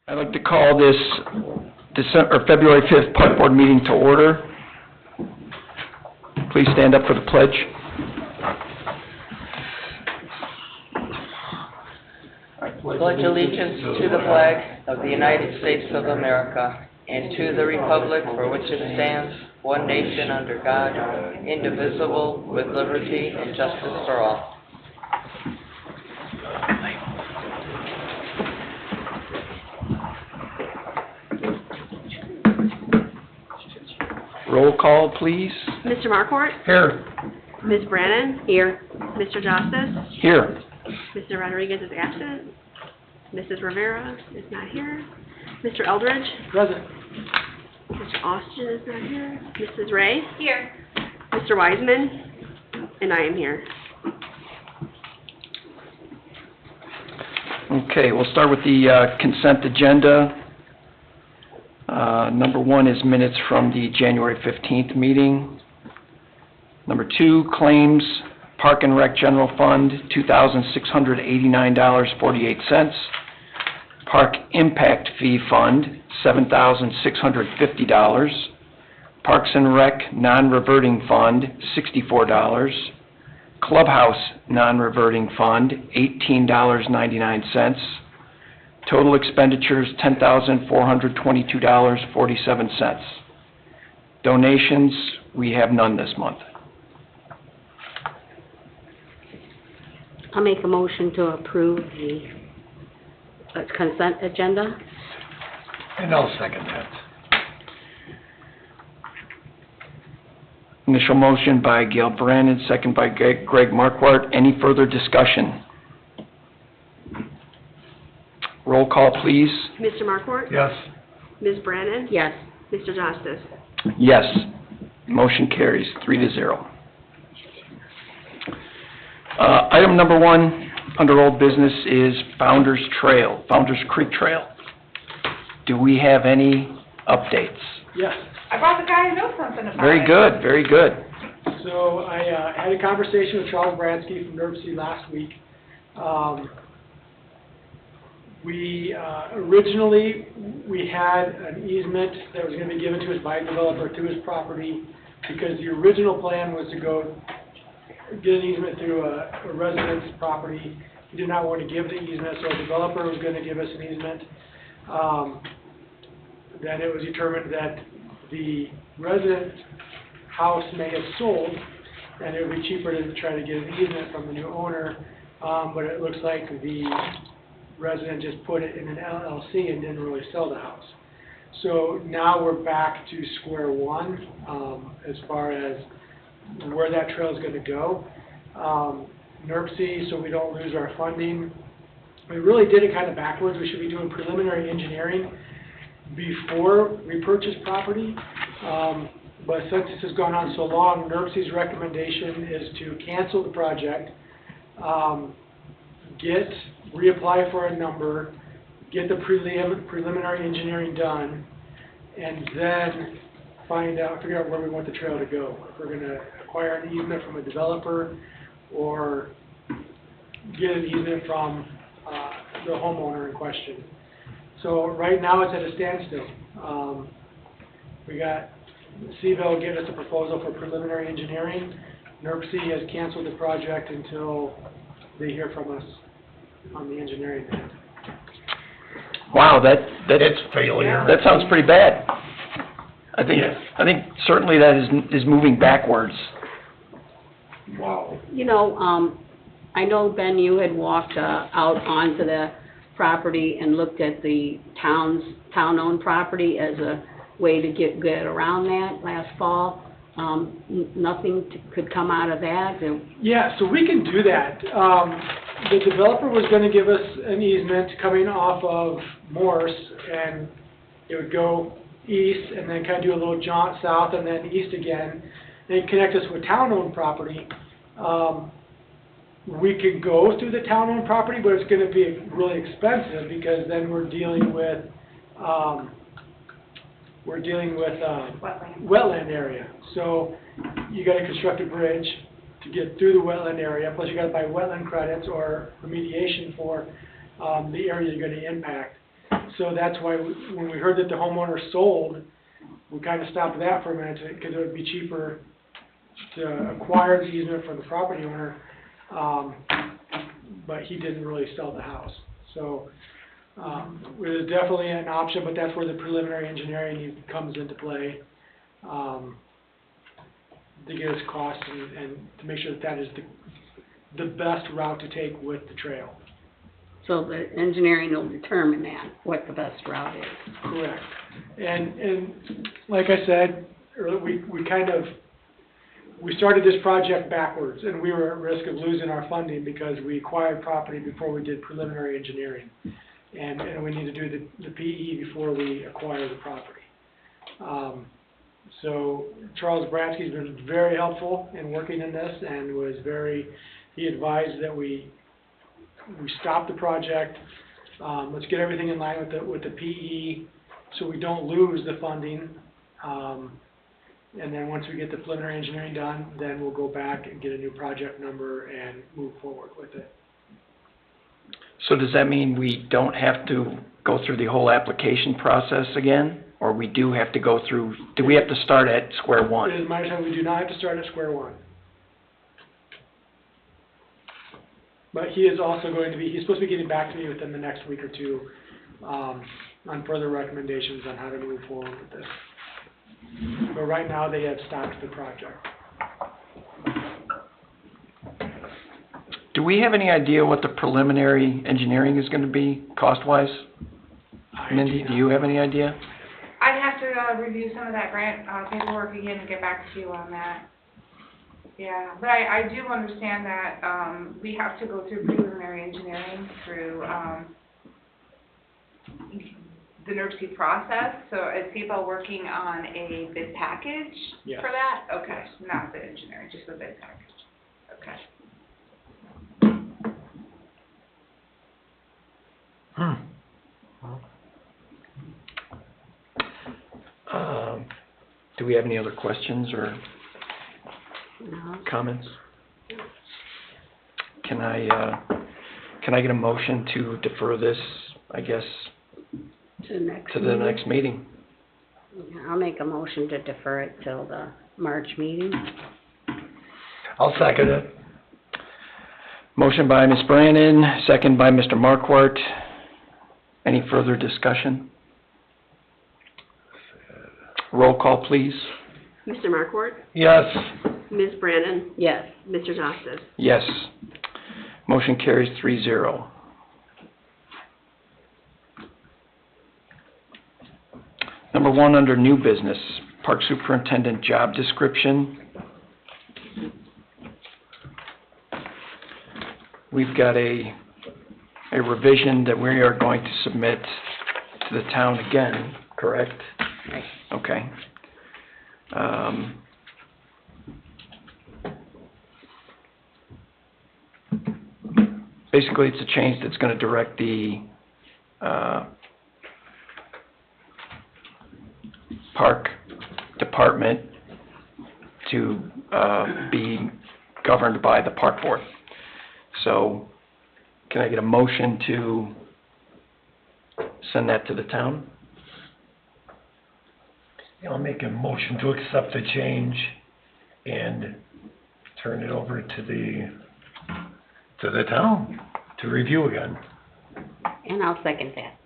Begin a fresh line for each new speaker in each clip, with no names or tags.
I'd like to call this February 5th Park Board meeting to order. Please stand up for the pledge.
Pledge allegiance to the flag of the United States of America and to the republic for which it stands, one nation under God, indivisible, with liberty and justice for all.
Roll call, please.
Mr. Marquardt?
Here.
Ms. Brannon? Here. Mr. Justice?
Here.
Mr. Rodriguez is absent. Mrs. Rivera is not here. Mr. Eldridge?
Present.
Mr. Austin is not here. Mrs. Ray?
Here.
Mr. Wiseman? And I am here.
Okay, we'll start with the consent agenda. Number 1 is minutes from the January 15th meeting. Number 2, claims, Park and Rec General Fund, $2,689.48. Park Impact Fee Fund, $7,650. Parks and Rec Non-Reverting Fund, $64. Clubhouse Non-Reverting Fund, $18.99. Total expenditures, $10,422.47. Donations, we have none this month.
I'll make a motion to approve the consent agenda.
And I'll second that.
Initial motion by Gail Brannon, second by Greg Marquardt. Any further discussion? Roll call, please.
Mr. Marquardt?
Yes.
Ms. Brannon?
Yes.
Mr. Justice?
Yes. Motion carries 3-0. Item number 1 under old business is Founder's Creek Trail. Do we have any updates?
Yes.
I brought the guy who knows something about it.
Very good, very good.
So I had a conversation with Charles Bransky from NERC last week. Originally, we had an easement that was going to be given to us by a developer to his property because the original plan was to go get an easement through a resident's property. He did not want to give the easement, so a developer was going to give us an easement. Then it was determined that the resident house may have sold, and it would be cheaper to try to get an easement from the new owner, but it looks like the resident just put it in an LLC and didn't really sell the house. So now we're back to square one as far as where that trail is going to go. NERC, so we don't lose our funding. We really did it kind of backwards. We should be doing preliminary engineering before we purchase property. But since this has gone on so long, NERC's recommendation is to cancel the project, reapply for a number, get the preliminary engineering done, and then figure out where we want the trail to go. If we're going to acquire an easement from a developer or get an easement from the homeowner in question. So right now it's at a standstill. We got CVille gave us a proposal for preliminary engineering. NERC has canceled the project until they hear from us on the engineering end.
Wow, that's
failure.
That sounds pretty bad. I think certainly that is moving backwards.
Wow.
You know, I know, Ben, you had walked out onto the property and looked at the town-owned property as a way to get around that last fall. Nothing could come out of that?
Yeah, so we can do that. The developer was going to give us an easement coming off of Morse, and it would go east and then kind of do a little jaunt south and then east again, and connect us with town-owned property. We could go through the town-owned property, but it's going to be really expensive because then we're dealing with wetland area. So you got to construct a bridge to get through the wetland area, plus you got to buy wetland credits or remediation for the area you're going to impact. So that's why when we heard that the homeowner sold, we kind of stopped that for a minute because it would be cheaper to acquire the easement from the property owner. But he didn't really sell the house. So it was definitely an option, but that's where the preliminary engineering comes into play. To get us costs and to make sure that that is the best route to take with the trail.
So the engineering will determine that, what the best route is.
Correct. And like I said, we started this project backwards, and we were at risk of losing our funding because we acquired property before we did preliminary engineering. And we need to do the PE before we acquire the property. So Charles Bransky's been very helpful in working in this and he advised that we stop the project, let's get everything in line with the PE so we don't lose the funding. And then once we get the preliminary engineering done, then we'll go back and get a new project number and move forward with it.
So does that mean we don't have to go through the whole application process again? Or we do have to go through, do we have to start at square one?
It is my understanding we do not have to start at square one. But he is also he's supposed to be getting back to me within the next week or two on further recommendations on how to move forward with this. But right now they have stopped the project.
Do we have any idea what the preliminary engineering is going to be, cost-wise? Mindy, do you have any idea?
I'd have to review some of that grant paperwork again and get back to you on that. Yeah, but I do understand that we have to go through preliminary engineering through the NERC process. So is people working on a bid package for that? Okay, not the engineering, just the bid package. Okay.
Do we have any other questions or
No.
comments? Can I get a motion to defer this, I guess,
To next
to the
meeting.
next meeting?
Yeah, I'll make a motion to defer it till the March meeting.
I'll second it.
Motion by Ms. Brannon, second by Mr. Marquardt. Any further discussion? Roll call, please.
Mr. Markwart,
Yes.
Ms. Brannon,
Yes.
Mr. Justice.
Yes. Motion carries 3-0. Number 1 under new business, Park Superintendent job description. We've got a revision that we are going to submit to the town again, correct?
Right.
Okay. Basically, it's a change that's going to direct the park department to be governed by the park board. So, can I get a motion to send that to the town?
I'll make a motion to accept the change and turn it over to the town to review again.
And I'll second that.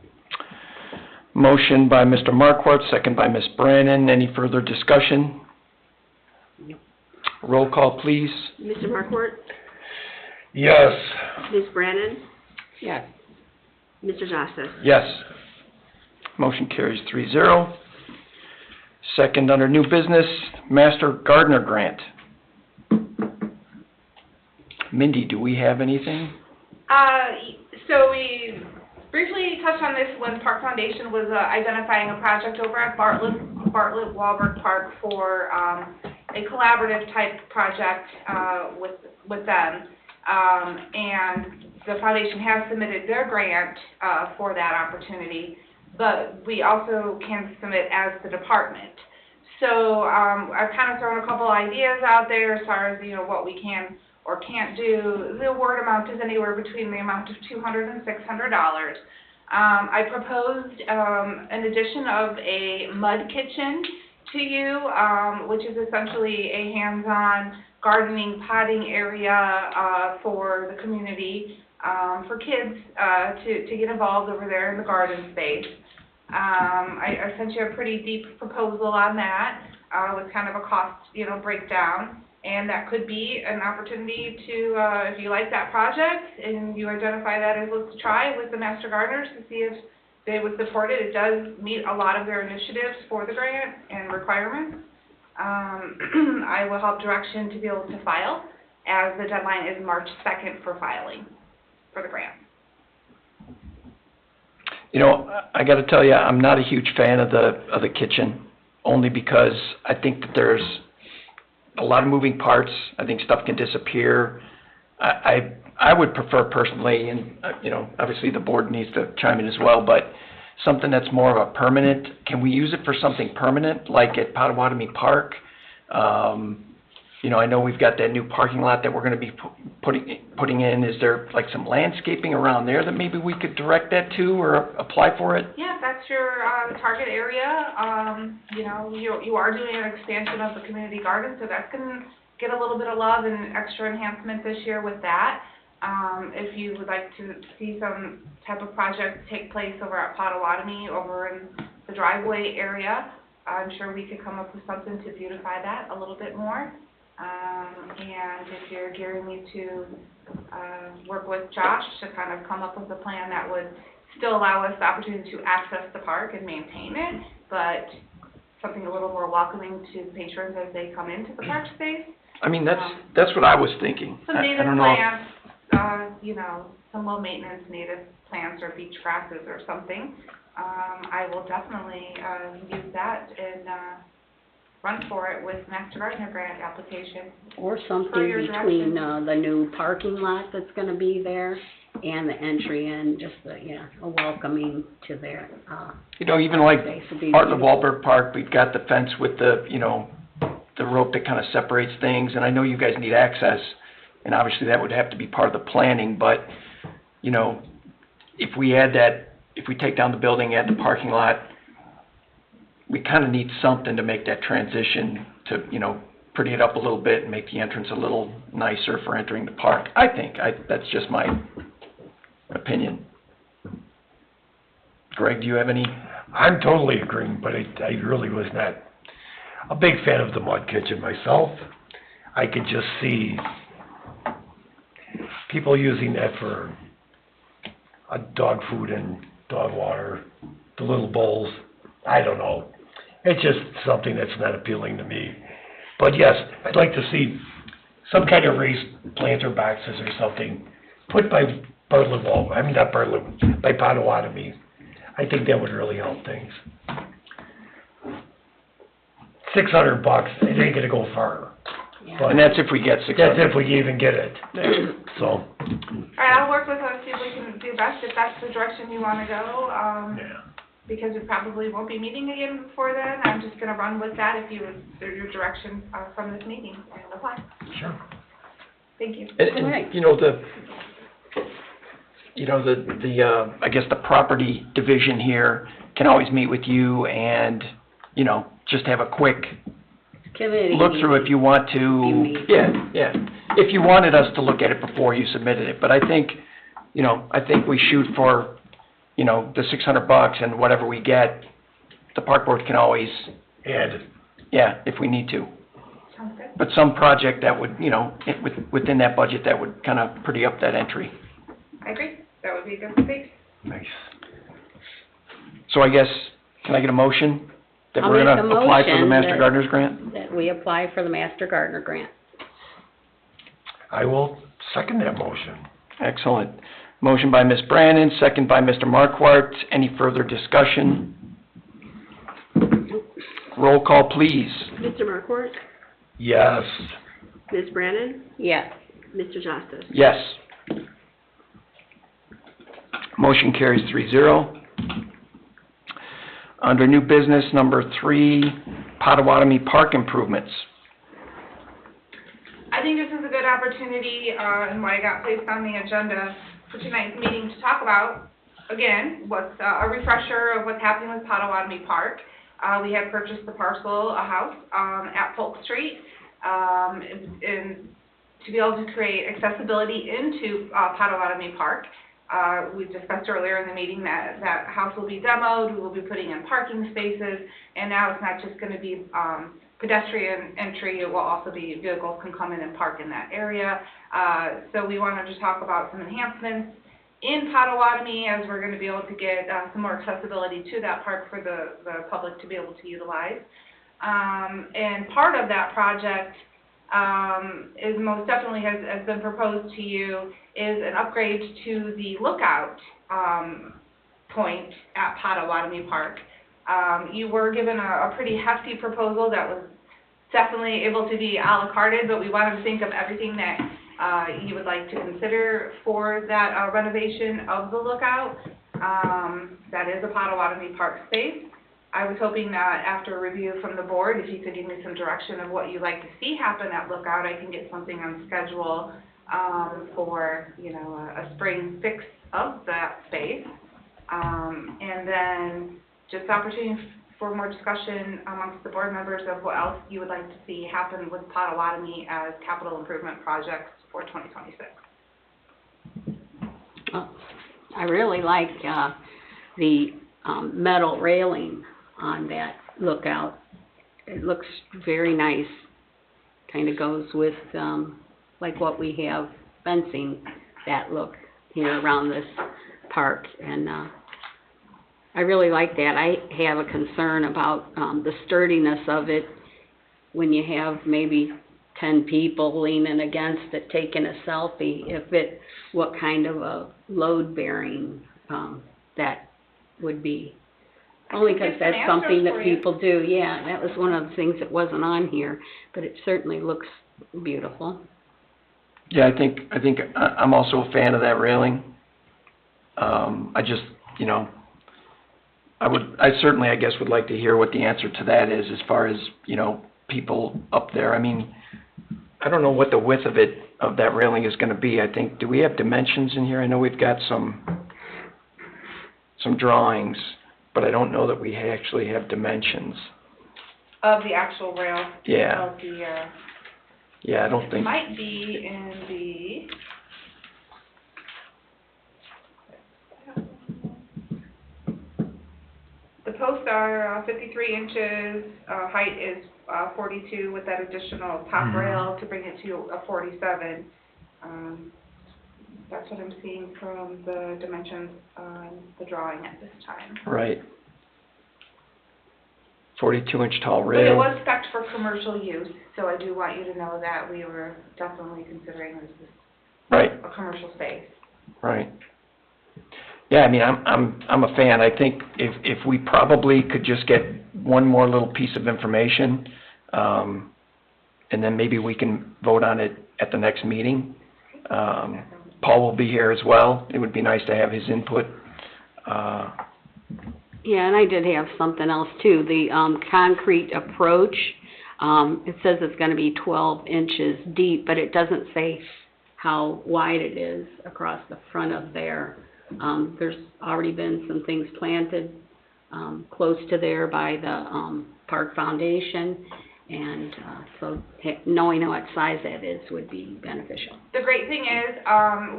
Motion by Mr. Marquardt, second by Ms. Brannon. Any further discussion?
Nope.
Roll call, please.
Mr. Markwart,
Yes.
Ms. Brannon,
Yes.
Mr. Justice.
Yes. Motion carries 3-0. Second, under new business, Master Gardener Grant. Mindy, do we have anything?
So we briefly touched on this when Park Foundation was identifying a project over at Bartlett Wahlberg Park for a collaborative type project with them. And the foundation has submitted their grant for that opportunity, but we also can submit as the department. So I've kind of thrown a couple ideas out there as far as, what we can or can't do. The award amount is anywhere between the amount of $200 and $600. I proposed, an addition of a mud kitchen to you, which is essentially a hands-on gardening, potting area, for the community, for kids, to get involved over there in the garden space. I sent you a pretty deep proposal on that, with kind of a cost, breakdown. And that could be an opportunity to, if you like that project and you identify that as let's try with the Master Gardeners to see if they would support it. It does meet a lot of their initiatives for the grant and requirements. I will help direction to be able to file, as the deadline is March 2nd for filing for the grant.
I gotta tell you, I'm not a huge fan of the kitchen, only because I think that there's a lot of moving parts. I think stuff can disappear. I would prefer personally, and, obviously the board needs to chime in as well, but something that's more of a permanent. Can we use it for something permanent, like at Potawatomi Park? I know we've got that new parking lot that we're gonna be putting in. Is there like some landscaping around there that maybe we could direct that to or apply for it?
Yeah, if that's your target area, you are doing an expansion of the community garden, so that's going to get a little bit of love and extra enhancement this year with that. If you would like to see some type of project take place over at Potawatomi, over in the driveway area, I'm sure we could come up with something to beautify that a little bit more. And if you're gearing me to work with Josh to kind of come up with a plan that would still allow us the opportunity to access the park and maintain it, but something a little more welcoming to patrons as they come into the park space.
I mean, that's what I was thinking.
Some
I
native
don't know if-
plants, some low maintenance native plants or beach grasses or something. I will definitely use that and run for it with Master Gardener grant application.
Or something
Per your
between,
direction.
the new parking lot that's gonna be there and the entry in, just a welcoming to their,
even like
space would be
part of
beautiful.
Wahlberg Park, we've got the fence with the, the rope that kind of separates things, and I know you guys need access, and obviously that would have to be part of the planning, but, if we add that, if we take down the building, add the parking lot, we kind of need something to make that transition to, pretty it up a little bit and make the entrance a little nicer for entering the park. I think, that's just my opinion. Greg, do you have any?
I'm totally agreeing, but I really was not a big fan of the mud kitchen myself. I could just see people using that for dog food and dog water, the little bowls. I don't know. It's just something that's not appealing to me. But yes, I'd like to see some kind of raised planter boxes or something put by by Potawatomi. I think that would really help things. $600, it ain't gonna go far.
Yeah.
But
And that's if we get 600.
that's if we even get it. So,
All right, I'll work with us, see if we can do best, if that's the direction you want to go.
yeah.
Because we probably won't be meeting again before then. I'm just going to run with that if your direction from this meeting and apply.
Sure.
Thank you.
And,
Right.
I guess the property division here can always meet with you and, just have a quick
Committee
look through if you want to.
meet.
Yeah. If you wanted us to look at it before you submitted it, but I think we shoot for, the $600 and whatever we get, the park board can always,
And
if we need to.
Sounds good.
But some project that would, within that budget, that would kind of pretty up that entry.
I agree. That would be a good space.
nice.
So I guess, can I get a motion that
I'll
we're
make
gonna
a
apply for the
motion
Master
that-
Gardeners Grant?
that we apply for the Master Gardener grant.
I will second that motion.
Excellent. Motion by Ms. Brannon, second by Mr. Markwart. Any further discussion? Roll call, please.
Mr. Markwart,
Yes.
Ms. Brannon,
Yes.
Mr. Justice.
Yes. Motion carries 3-0. Under new business, number 3, Potawatomi Park improvements.
I think this is a good opportunity, and why I got placed on the agenda for tonight's meeting to talk about again, what's a refresher of what's happening with Potawatomi Park. We had purchased the parcel, a house, at Polk Street, and to be able to create accessibility into Potawatomi Park. We discussed earlier in the meeting that that house will be demoed, we will be putting in parking spaces, and now it's not just going to be pedestrian entry, it will also be vehicles can come in and park in that area. So we wanted to talk about some enhancements in Potawatomi, as we're going to be able to get some more accessibility to that park for the public to be able to utilize. And part of that project is most definitely has been proposed to you is an upgrade to the lookout point at Potawatomi Park. You were given a pretty hefty proposal that was definitely able to be a la carte, but we wanted to think of everything that you would like to consider for that renovation of the lookout. That is a Potawatomi Park space. I was hoping that after a review from the board, if you could give me some direction of what you'd like to see happen at Lookout, I can get something on schedule for, you know, a spring fix of that space. And then just opportunity for more discussion amongst the board members of what else you would like to see happen with Potawatomi as capital improvement projects for 2026.
I really like the metal railing on that lookout. It looks very nice. Kind of goes with like what we have fencing, that look here around this park. And I really like that. I have a concern about the sturdiness of it when you have maybe 10 people leaning against it taking a selfie, what kind of a load bearing that would be. Only because that's something that people do, yeah. That was one of the things that wasn't on here, but it certainly looks beautiful.
Yeah, I think I'm also a fan of that railing. I just, you know, I certainly, I guess, would like to hear what the answer to that is as far as, you know, people up there. I mean, I don't know what the width of that railing is going to be. I think, do we have dimensions in here? I know we've got some drawings, but I don't know that we actually have dimensions.
Of the actual rail?
Yeah.
Of the,
yeah, I don't
it
think...
might be in the... The posts are 53 inches, height is 42 with that additional top rail to bring it to a 47. That's what I'm seeing from the dimensions on the drawing at this time.
Right. 42-inch tall
But
rail.
it was spec'd for commercial use, so I do want you to know that we were definitely considering this
Right.
a commercial space.
Right. Yeah, I mean, I'm a fan. I think if we probably could just get one more little piece of information, and then maybe we can vote on it at the next meeting. Paul will be here as well. It would be nice to have his input.
Yeah, and I did have something else too. The concrete approach, it says it's going to be 12 inches deep, but it doesn't say how wide it is across the front of there. There's already been some things planted close to there by the Park Foundation, and so knowing what size that is would be beneficial.
The great thing is,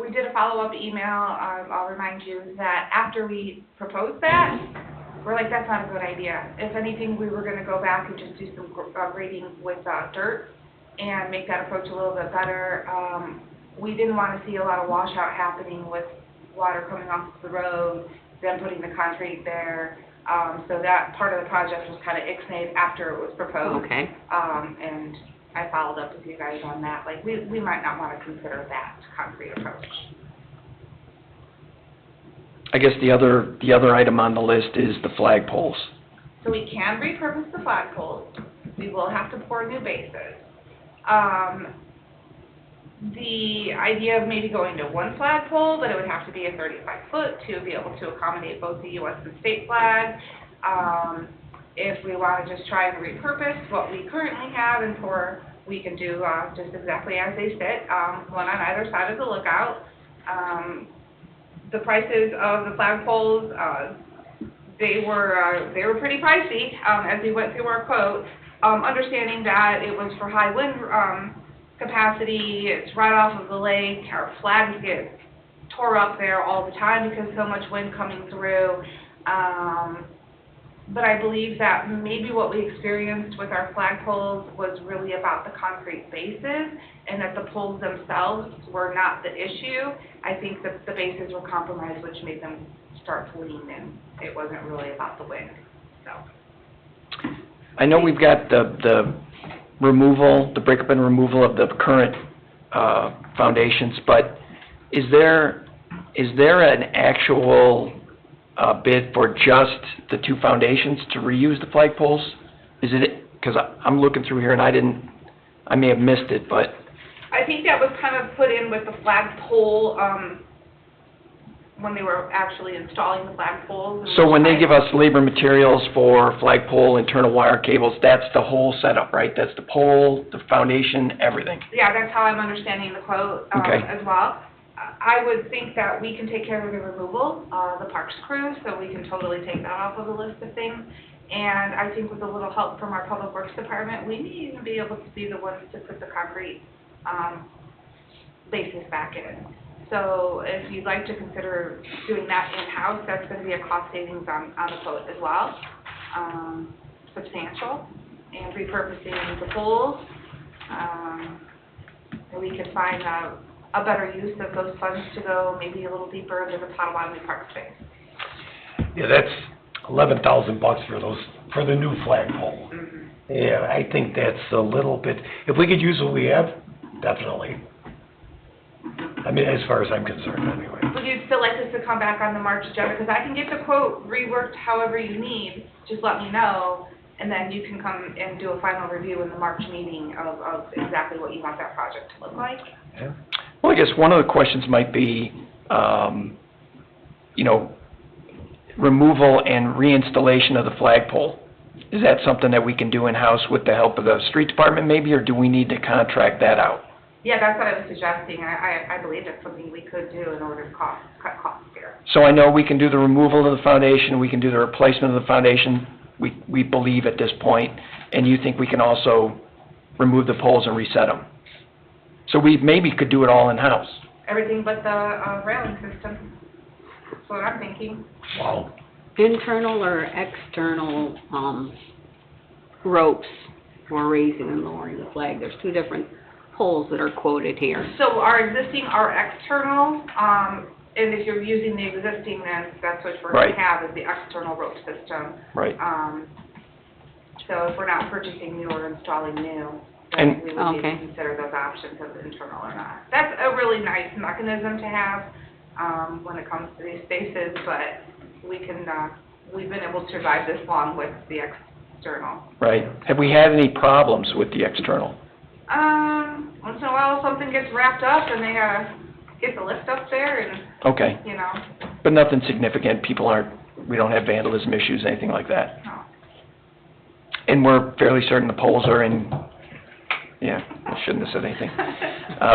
we did a follow-up email, I'll remind you, that after we proposed that, we're like, that's not a good idea. If anything, we were going to go back and just do some grading with dirt and make that approach a little bit better. We didn't want to see a lot of washout happening with water coming off the road, then putting the concrete there. So that part of the project was kind of ixnayed after it was proposed.
Okay.
And I followed up with you guys on that. Like, we might not want to consider that concrete approach.
I guess the other item on the list is the flagpoles.
So we can repurpose the flagpoles. We will have to pour new bases. The idea of maybe going to one flagpole, but it would have to be a 35-foot to be able to accommodate both the U.S. and state flags. If we want to just try and repurpose what we currently have and pour, we can do just exactly as they sit, one on either side of the lookout. the prices of the flagpoles, they were pretty pricey, as we went through our quote. Understanding that it was for high wind, capacity, it's right off of the lake, our flags get tore up there all the time because so much wind coming through. But I believe that maybe what we experienced with our flagpoles was really about the concrete bases, and that the poles themselves were not the issue. I think that the bases were compromised, which made them start to lean in. It wasn't really about the wind, so.
I know we've got the removal, the breakup and removal of the current foundations, but is there an actual bid for just the two foundations to reuse the flagpoles? Is it, because I'm looking through here and I may have missed it, but.
I think that was kind of put in with the flagpole, when they were actually installing the flagpoles.
So when they give us labor materials for flagpole, internal wire cables, that's the whole setup, right? That's the pole, the foundation, everything?
Yeah, that's how I'm understanding the quote,
Okay.
as well. I would think that we can take care of the removal, the parks crew, so we can totally take that off of the list of things. And I think with a little help from our public works department, we may even be able to be the ones to put the concrete, bases back in. So if you'd like to consider doing that in-house, that's going to be a cost savings on the quote as well, substantial, and repurposing the poles. And we can find a better use of those funds to go maybe a little deeper into the Potawatomi Park space.
Yeah, that's $11,000 for the new flagpole.
Mm-hmm.
Yeah, I think that's a little bit, if we could use what we have, definitely. I mean, as far as I'm concerned, anyway.
Would you still like us to come back on the March agenda? Because I can get the quote reworked however you need, just let me know, and then you can come and do a final review in the March meeting of exactly what you want that project to look like.
Yeah.
Well, I guess one of the questions might be, removal and reinstallation of the flagpole. Is that something that we can do in-house with the help of the street department maybe, or do we need to contract that out?
Yeah, that's what I was suggesting. I believe it's something we could do in order to cut costs here.
So I know we can do the removal of the foundation, we can do the replacement of the foundation, we believe at this point, and you think we can also remove the poles and reset them. So we maybe could do it all in-house.
Everything but the railing system. That's what I'm thinking.
Wow.
Internal or external, ropes for raising and lowering the flag? There's two different poles that are quoted here.
So our existing are external, and if you're using the existing, then that's what we're going
Right.
to have is the external rope system.
Right.
So if we're not purchasing new or installing new,
And-
then we would need
Okay.
to consider those options of internal or not. That's a really nice mechanism to have when it comes to these spaces, but we can, we've been able to survive this long with the external.
Right. Have we had any problems with the external?
Once in a while something gets wrapped up and they get the lift up there and,
Okay,
you know,
but nothing significant, we don't have vandalism issues, anything like that?
no.
And we're fairly certain the poles are in, yeah, I shouldn't have said anything.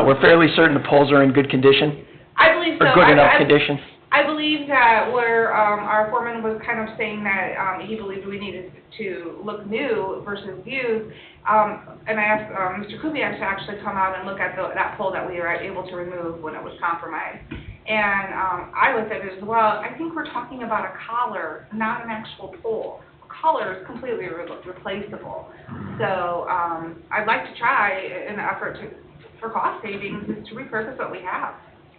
We're fairly certain the poles are in good condition,
I believe so.
or good enough condition?
I believe that where, our foreman was kind of saying that, he believed we needed to look new versus used, and I asked, Mr. Kubiak to actually come out and look at that pole that we were able to remove when it was compromised. And, I looked at it as well. I think we're talking about a collar, not an actual pole. A collar is completely replaceable. So, I'd like to try in an effort for cost savings is to repurpose what we have.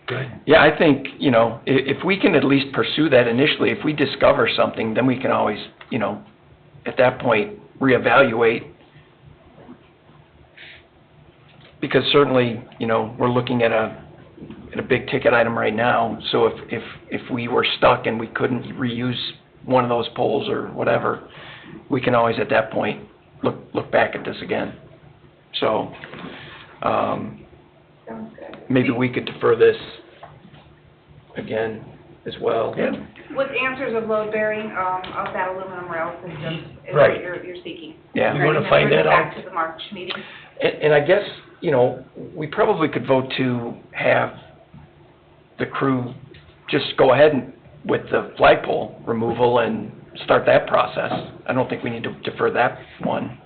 Good.
Yeah, I think, if we can at least pursue that initially, if we discover something, then we can always, at that point, reevaluate. Because certainly, we're looking at a big ticket item right now, so if we were stuck and we couldn't reuse one of those poles or whatever, we can always at that point look back at this again. So,
Sounds good.
maybe we could defer this again as well.
Yeah.
With answers of load bearing, of that aluminum rail system is
Right.
what you're seeking.
Yeah.
You wanna
Right,
find
and then
that
bring it
out?
back to the March meeting.
And I guess, we probably could vote to have the crew just go ahead and, with the flagpole removal and start that process. I don't think we need to defer that one.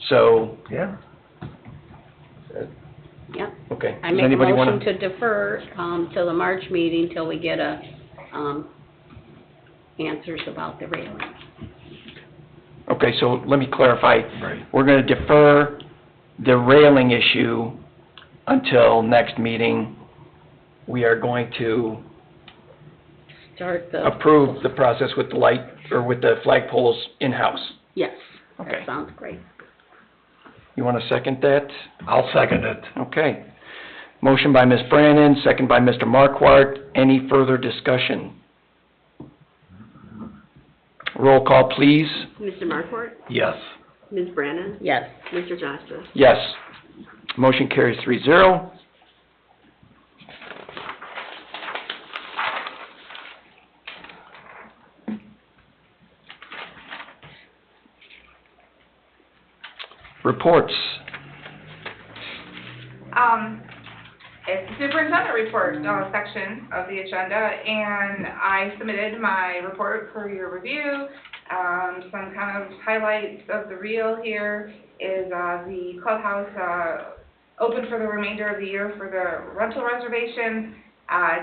So,
Yeah.
Yep.
okay.
I
Does
make a
anybody wanna?
motion to defer, till the March meeting, till we get answers about the railing.
Okay, so let me clarify.
Right.
We're gonna defer the railing issue until next meeting. We are going to
Start the.
approve the process with the light, or with the flagpoles in-house.
Yes,
Okay.
that sounds great.
You want to second that?
I'll second it.
Okay. Motion by Ms. Brannon, second by Mr. Markwart. Any further discussion? Roll call, please.
Mr. Markwart?
Yes.
Ms. Brannon?
Yes.
Mr. Justice?
Yes. Motion carries 3-0. Reports.
It's the superintendent report, section of the agenda, and I submitted my report for your review. Some kind of highlights of the reel here is, the clubhouse, open for the remainder of the year for the rental reservation,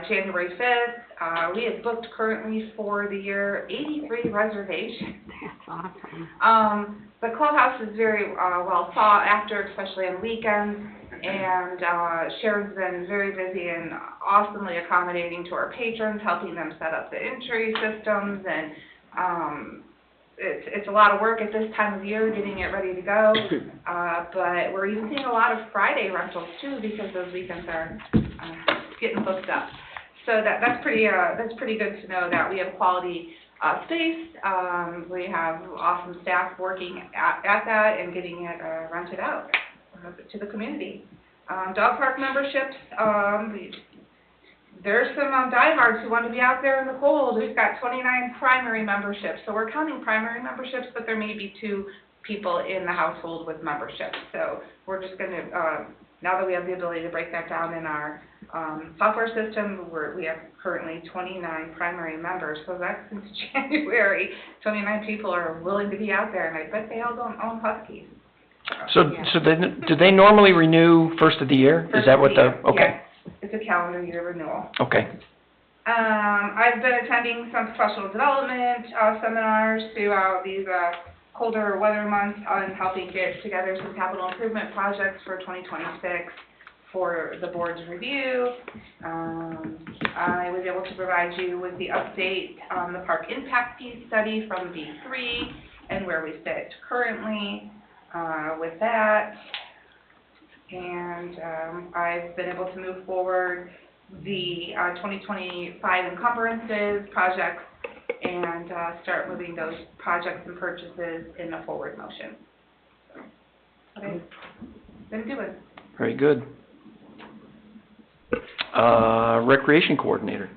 January 5th. We have booked currently for the year 83 reservations.
That's awesome.
The clubhouse is very well sought after, especially on weekends, and Sharon's been very busy and awesomely accommodating to our patrons, helping them set up the entry systems, and it's a lot of work at this time of year getting it ready to go. But we're even seeing a lot of Friday rentals too, because those weekends are getting booked up. So that's pretty good to know that we have quality space. We have awesome staff working at that and getting it rented out to the community. Dog park memberships, there's some diehards who want to be out there in the cold. We've got 29 primary memberships, so we're counting primary memberships, but there may be 2 people in the household with memberships. So we're just going to, now that we have the ability to break that down in our software system, we have currently 29 primary members. So that's since January. 29 people are willing to be out there, and I bet they all don't own Huskies.
So do they normally renew first of the year? Is that what the, okay,
Yes, it's a calendar year renewal.
okay.
I've been attending some professional development seminars throughout these colder weather months on helping get together some capital improvement projects for 2026 for the board's review. I was able to provide you with the update on the park impact piece study from B3 and where we sit currently with that. And I've been able to move forward the 2025 encumbrances projects and start moving those projects and purchases in a forward motion. Okay, been doing.
Very good. Recreation coordinator.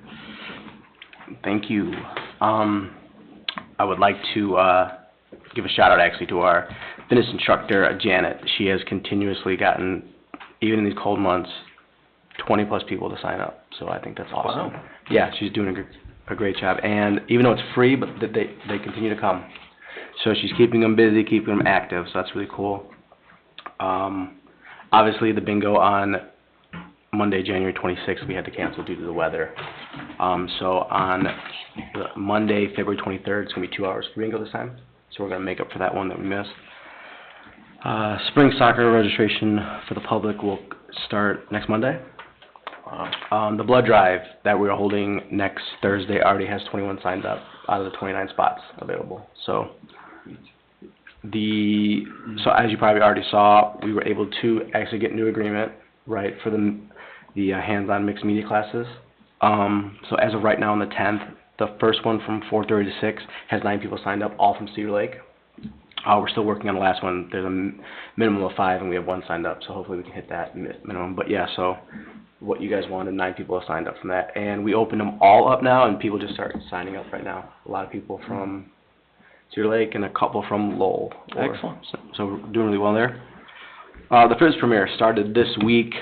Thank you. I would like to give a shout out actually to our fitness instructor, Janet. She has continuously gotten, even in these cold months, 20 plus people to sign up. So I think that's awesome.
Wow.
Yeah, she's doing a great job. And even though it's free, but they continue to come. So she's keeping them busy, keeping them active. So that's really cool. Obviously the bingo on Monday, January 26th, we had to cancel due to the weather. So on Monday, February 23rd, it's going to be 2 hours for bingo this time. So we're going to make up for that one that we missed. Spring soccer registration for the public will start next Monday. The blood drive that we're holding next Thursday already has 21 signed up out of the 29 spots available. So as you probably already saw, we were able to actually get new agreement, right, for the hands-on mixed media classes. So as of right now on the 10th, the first one from 4:30 to 6 has 9 people signed up, all from Cedar Lake. We're still working on the last one. There's a minimum of 5, and we have 1 signed up, so hopefully we can hit that minimum. But yeah, so what you guys wanted, 9 people have signed up from that. And we opened them all up now, and people just start signing up right now. A lot of people from Cedar Lake and a couple from Lowell.
Excellent.
So we're doing really well there. The Fizz premiere started this week.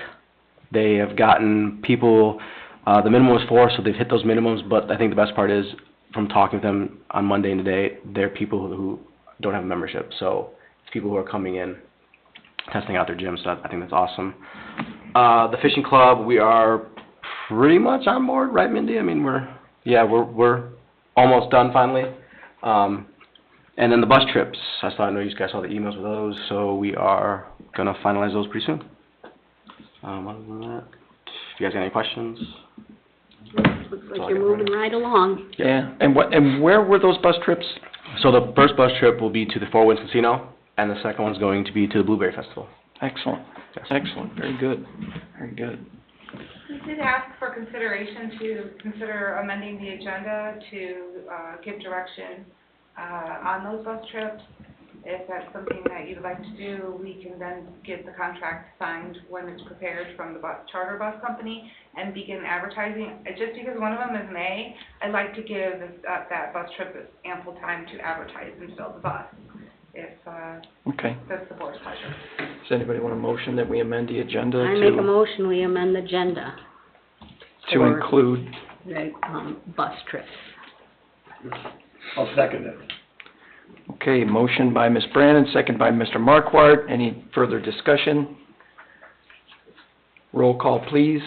They have gotten people The minimum was 4, so they've hit those minimums, but I think the best part is, from talking with them on Monday and today, they're people who don't have a membership, so it's people who are coming in, testing out their gym, so I think that's awesome. The fishing club, we are pretty much on board, right, Mindy? I mean, we're almost done finally. And then the bus trips, I know you guys saw the emails with those, so we are gonna finalize those pretty soon. Other than that, if you guys got any questions?
Looks like you're moving right along.
Yeah, and where were those bus trips?
So the first bus trip will be to the Four Winds Casino, and the second one's going to be to the Blueberry Festival.
Excellent,
Yes.
excellent, very good, very good.
We did ask for consideration to consider amending the agenda to give direction on those bus trips. If that's something that you'd like to do, we can then get the contract signed when it's prepared from the charter bus company and begin advertising. Just because one of them is May, I'd like to give that bus trip ample time to advertise and fill the bus, if
Okay.
that's the board's pleasure.
Does anybody want a motion that we amend the agenda
I make a motion, we amend the agenda
to
for
include?
the, bus trips.
I'll second it.
Okay, motion by Ms. Brannon, second by Mr. Marquardt. Any further discussion? Roll call, please.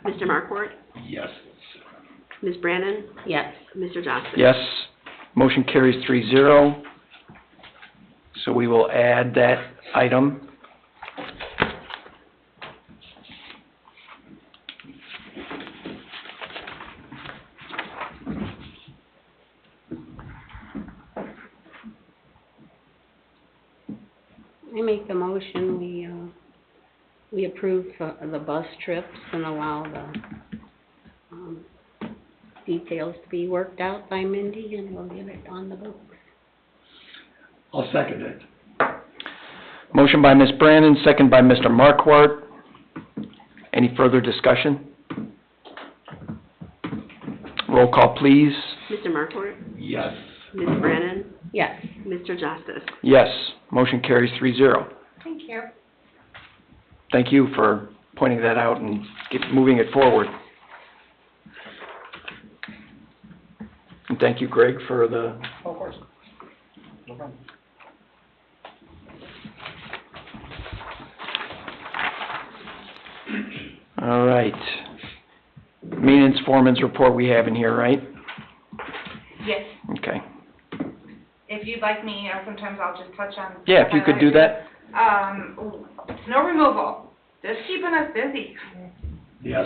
Mr. Markwart?
Yes.
Ms. Brannon?
Yes.
Mr. Johnston?
Yes. Motion carries 3-0. So we will add that item.
I make the motion, we approve the bus trips and allow the, details to be worked out by Mindy, and we'll get it on the books.
I'll second it.
Motion by Ms. Brannon, second by Mr. Marquardt. Any further discussion? Roll call, please.
Mr. Markwart?
Yes.
Ms. Brannon?
Yes.
Mr. Justice?
Yes. Motion carries 3-0.
Thank you.
Thank you for pointing that out and moving it forward. And thank you, Greg, for the...
Oh, of course. No problem.
All right. Maintenance foreman's report we have in here, right?
Yes.
Okay.
If you'd like me, sometimes I'll just touch on.
Yeah, if you could do that.
Snow removal, just keeping us busy.
Yes.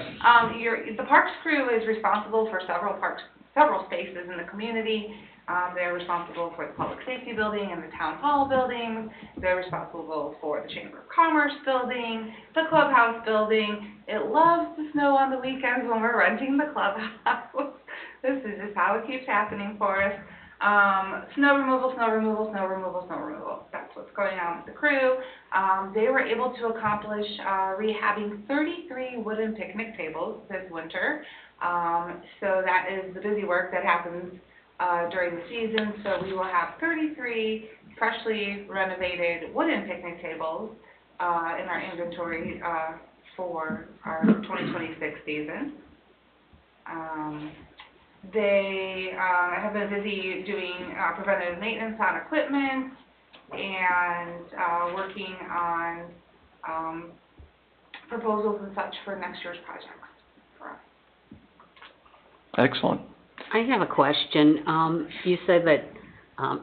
The parks crew is responsible for several spaces in the community. They're responsible for the public safety building and the town hall buildings. They're responsible for the Chamber of Commerce building, the clubhouse building. It loves to snow on the weekends when we're renting the clubhouse. This is just how it keeps happening for us. Snow removal, snow removal, snow removal, snow removal. That's what's going on with the crew. They were able to accomplish rehabbing 33 wooden picnic tables this winter. So that is the busy work that happens during the season. So we will have 33 freshly renovated wooden picnic tables in our inventory for our 2026 season. They have been busy doing preventative maintenance on equipment and working on proposals and such for next year's projects for us.
Excellent.
I have a question. You said that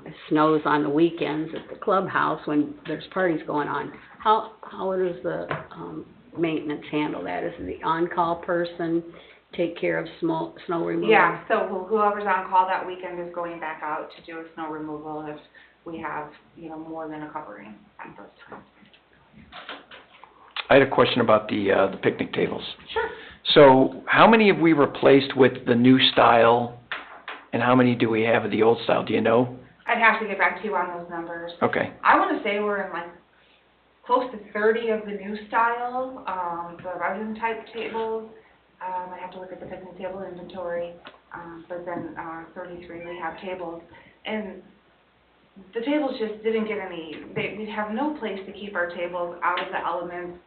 it snows on the weekends at the clubhouse when there's parties going on. How does the maintenance handle that? Is the on-call person take care of snow removal?
Yeah, so whoever's on call that weekend is going back out to do a snow removal if we have, more than a covering at those times.
I had a question about the picnic tables.
Sure.
So how many have we replaced with the new style, and how many do we have of the old style? Do you know?
I'd have to get back to you on those numbers.
Okay.
I want to say we're in close to 30 of the new style, the resin type tables. I have to look at the picnic table inventory, but then 33 rehab tables. And the tables just didn't get we have no place to keep our tables out of the elements.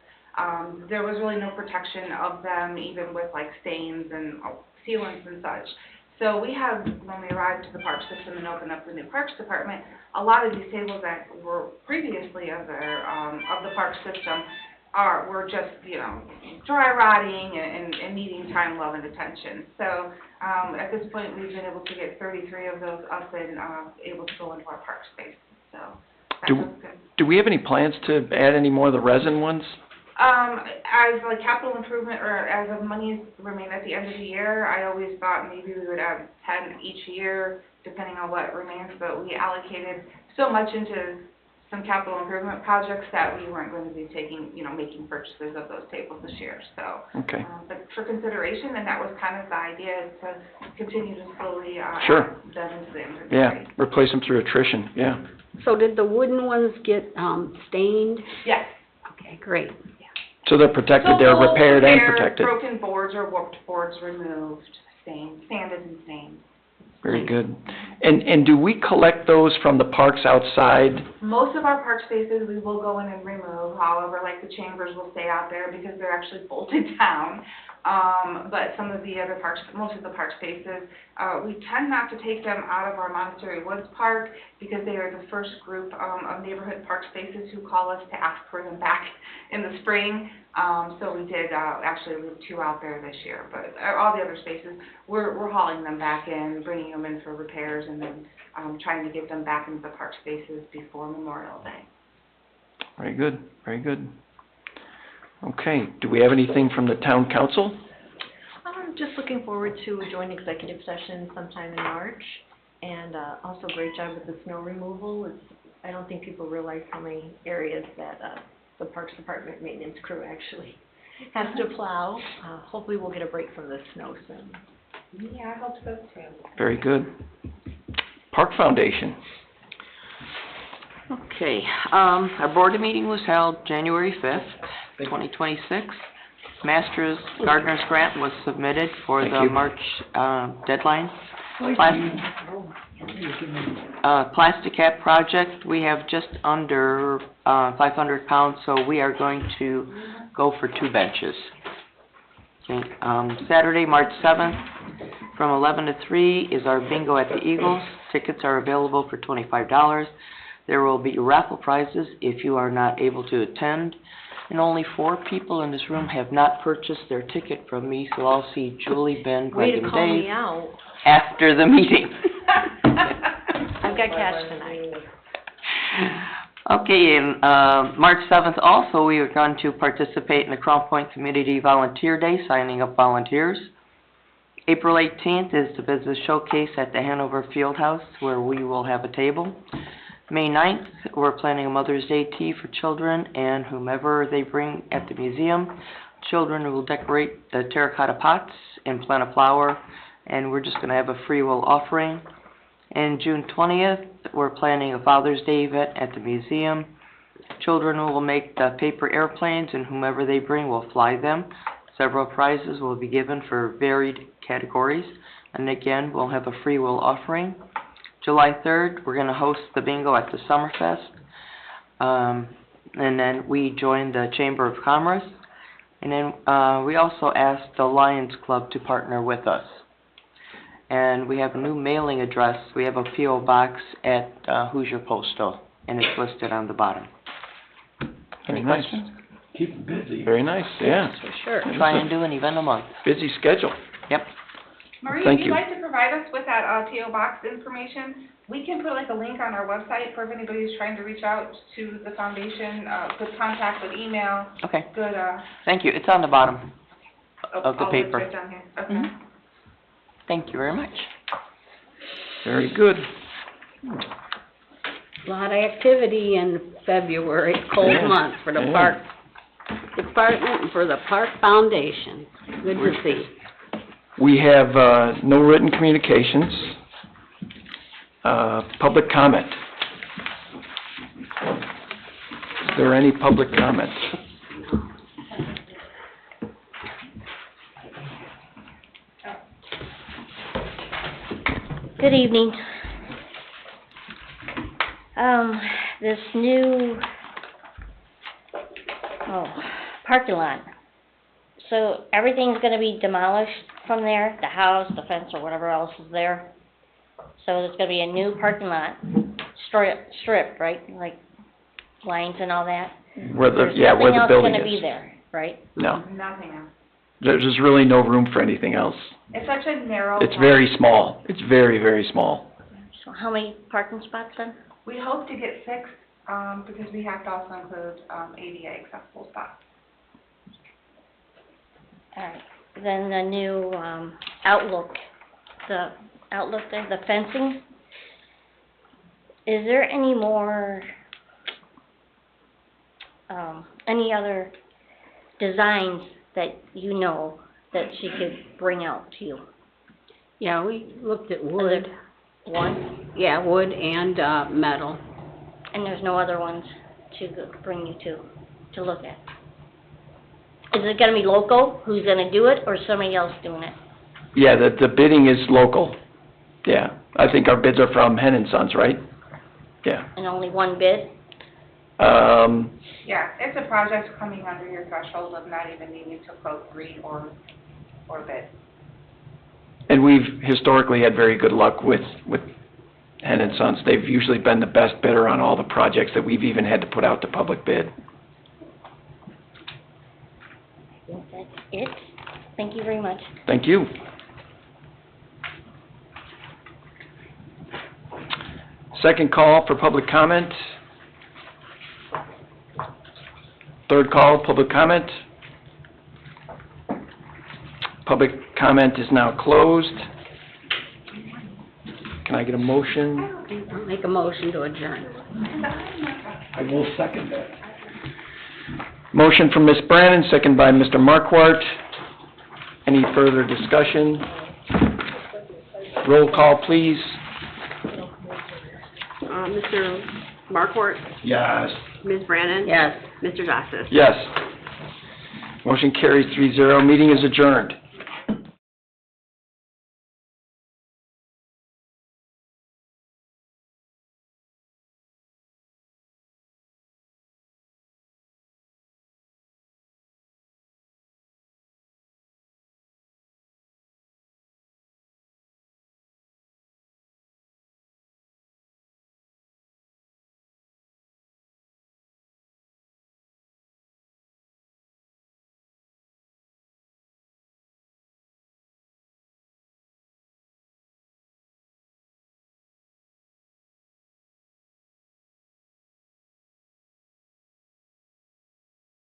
There was really no protection of them, even with like stains and sealants and such. So we have, when we arrived to the park system and opened up the new parks department, a lot of these tables that were previously of the park system were just, you know, dry rotting and needing time, love, and attention. So at this point, we've been able to get 33 of those up and able to go into our park space. So that was good.
Do we have any plans to add any more of the resin ones?
As like capital improvement or as of monies remain at the end of the year, I always thought maybe we would add 10 each year, depending on what remains, but we allocated so much into some capital improvement projects that we weren't going to be taking, you know, making purchases of those tables this year, so.
Okay.
But for consideration, and that was kind of the idea, is to continue to slowly,
Sure.
add them into the inventory.
Yeah, replace them through attrition, yeah.
So did the wooden ones get, stained?
Yes.
Okay, great.
So they're protected,
So
they're
we'll
repaired and
repair
protected.
broken boards or warped boards removed, sanded and stained.
Very good. And do we collect those from the parks outside?
Most of our park spaces, we will go in and remove, however, like the chambers will stay out there because they're actually bolted down. But some of the other parks, most of the park spaces, we tend not to take them out of our Monastery Woods Park because they are the first group of neighborhood park spaces who call us to ask for them back in the spring. So we did actually leave 2 out there this year, but all the other spaces, we're hauling them back in, bringing them in for repairs, and then trying to get them back into the park spaces before Memorial Day.
Very good, very good. Okay, do we have anything from the town council?
I'm just looking forward to a joint executive session sometime in March, and also great job with the snow removal. I don't think people realize how many areas that the Parks Department maintenance crew actually has to plow. Hopefully we'll get a break from the snow soon.
Yeah, I hope so too.
Very good. Park Foundation.
Okay, our board meeting was held January 5th, 2026. Master's Gardener's Grant was submitted for
Thank
the
you.
March deadline. Plastic Hat project, we have just under 500 pounds, so we are going to go for 2 benches. Okay, Saturday, March 7th, from 11 to 3 is our bingo at the Eagles. Tickets are available for $25. There will be raffle prizes if you are not able to attend. And only 4 people in this room have not purchased their ticket from me, so I'll see Julie, Ben,
Way
Greg,
to
and
call me
Dave
out.
after the meeting.
I've got cash tonight.
Okay, and March 7th also, we are going to participate in the Crown Point Community Volunteer Day, signing up volunteers. April 18th is the Business Showcase at the Hanover Fieldhouse, where we will have a table. May 9th, we're planning a Mother's Day tea for children and whomever they bring at the museum. Children will decorate the terracotta pots and plant a flower, and we're just going to have a free will offering. And June 20th, we're planning a Father's Day event at the museum. Children will make the paper airplanes, and whomever they bring will fly them. Several prizes will be given for varied categories. And again, we'll have a free will offering. July 3rd, we're going to host the bingo at the Summerfest. And then we join the Chamber of Commerce. And then we also asked the Lions Club to partner with us. And we have a new mailing address. We have a P.O. box at Hoosier Postal, and it's listed on the bottom.
Very nice.
Keep them busy.
Very nice, yeah.
For sure. Try and do an event a month.
Busy schedule.
Yep.
Marie,
Thank
if
you.
you'd like to provide us with that P.O. box information, we can put like a link on our website for if anybody who's trying to reach out to the foundation, good contact with email,
Okay.
good,
Thank you. It's on the bottom of the
all
paper.
right down here. Okay.
Mhm. Thank you very much.
Very good.
A lot of activity in February, cold
Yeah,
month for the
yeah.
Park Department and for the Park Foundation. Good to see.
We have no written communications. Public comment. Is there any public comment?
Good evening. This new, parking lot. So everything's gonna be demolished from there, the house, the fence, or whatever else is there. So there's gonna be a new parking lot, strip, right, like lines and all that?
Where the,
There's
yeah, where the building
nothing else gonna be
is.
there, right?
No,
Nothing else.
there's really no room for anything else.
It's such a narrow.
It's very small. It's very, very small.
So how many parking spots then?
We hope to get 6, because we have to also include, ADA accessible spots.
All right, then the new, outlook there, the fencing. Is there any more, any other designs that you know that she could bring out to you?
Yeah, we looked at wood.
One,
Yeah, wood and, metal.
and there's no other ones to bring you to look at? Is it gonna be local, who's gonna do it, or somebody else doing it?
Yeah, the bidding is local. Yeah, I think our bids are from Hen and Sons, right? Yeah.
And only one bid?
Yeah, it's a project coming under your threshold of not even needing to quote 3 or bid.
And we've historically had very good luck with Hen and Sons. They've usually been the best bidder on all the projects that we've even had to put out to public bid.
I think that's it. Thank you very much.
Thank you. Second call for public comment. Third call, public comment. Public comment is now closed. Can I get a motion?
I'll make a motion to adjourn.
I will second that. Motion from Ms. Brannon, second by Mr. Markwart. Any further discussion? Roll call, please.
Mr. Markwart,
Yes.
Ms. Brannon?
Yes.
Mr. Joseph?
Yes. Motion carries 3-0. Meeting is adjourned.